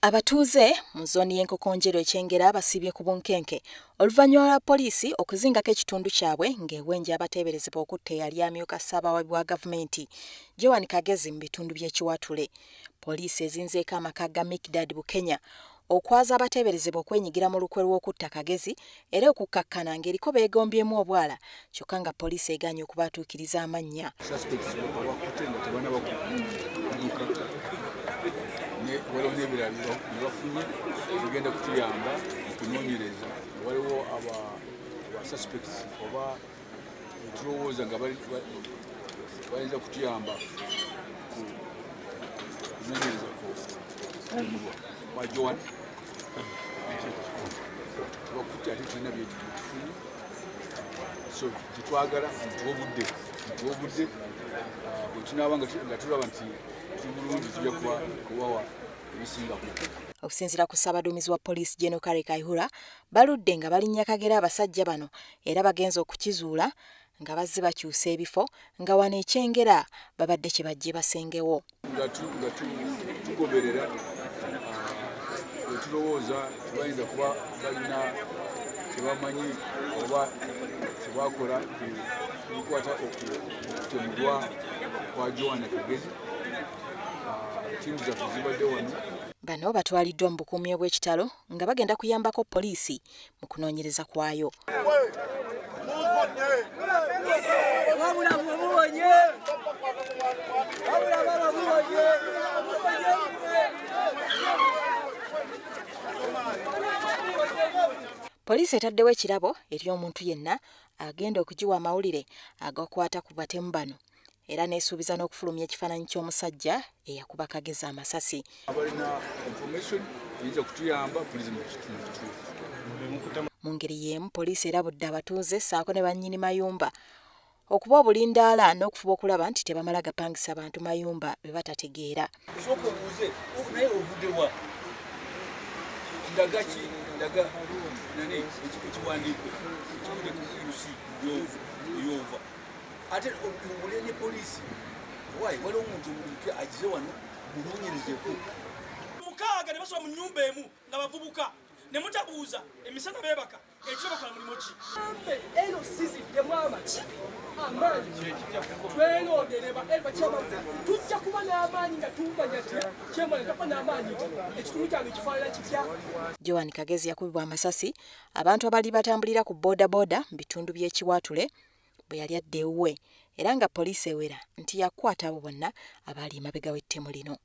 Abatuuze mu zooni y'enkokonjero Kyengera basibye ku bunkenke oluvannyuma lwa poliisi okuzingako ekitundu kyabwe ng'ewenja abateberezebwa okutte eyali amyuka ssabawaabi wa gavumenti Joan Kagezi mu bitundu by'ekiwatule. Poliisi ezinzeeko amaka ga Bukenya okwaza abateberezebwa okwenyigira mu lukwe lw'okutta Kagezi era okukkakkana ng'eriko beegombyemu obwala kyokka nga poliisi egaanye okubatuukiriza amannya. Waliwo n'ebirala bye bafunye bigenda kutuyamba okunoonyereza waliwo aba suspects oba tulowooza nga bayinza kutuyamba kunoonyereza kwa Joan tubakutte ate tulina byetufunye so kyetwagala ntuwa obudde bwe tunaaba nga tulaba nti bulungi tujja kubawa ebisingako. Okusinziira ku ssaabaduumizi wa poliisi Joan baludde nga balinnya kagera abasajja bano era bagenze okukizuula nga bazze bakyusa ebifo nga wano e Kyengera babadde kye bajje basengewo. Nga tugoberera we tulowooza tebayinza kuba balina kyebamanyi oba kyebakola ebikwata okutemulwa kwa Joan Kagezi. Bano batwaliddwa mu bukuumi bw'ekitalo nga bagenda kuyambako poliisi mu kunoonyereza kwayo. Poliisi etaddewo ekirabo eri omuntu yenna agenda okugiwa amawulire agakwata ku batemu bano. Era neesuubiza n'okufulumya ekifaananyi ky'omusajja eyakuba Kagezi amasasi. Mu ngeri y'emu poliisi erabudde abatuuze ssaako ne bannyini mayumba okuba obulindaala n'okufuba okulaba nti tebamala gapangisa bantu mayumba be batategeera. Ate mulene poliisi waliwo omuntu agize wano munoonyerezeeko. Mukaaga ne basoma mu nnyumba emu nga bavubuka ne mutabuuza emisana beebaka ekiro bakola mulimu ki? Eno siziddemu amaki amaanyi twerondereba tujja kuba n'amaanyi nga tumanya ti kyemwana tapa n'amaanyi ekitundu kyange kifaanana kitya. Joan Kagezi yakubibwa amasasi abantu abali batambulira ku boodabooda mu bitundu by'ekiwatule bwe yali adda ewuwe era nga poliisi ewera nti yakwata abo bonna abaali emabega w'ettemu lino.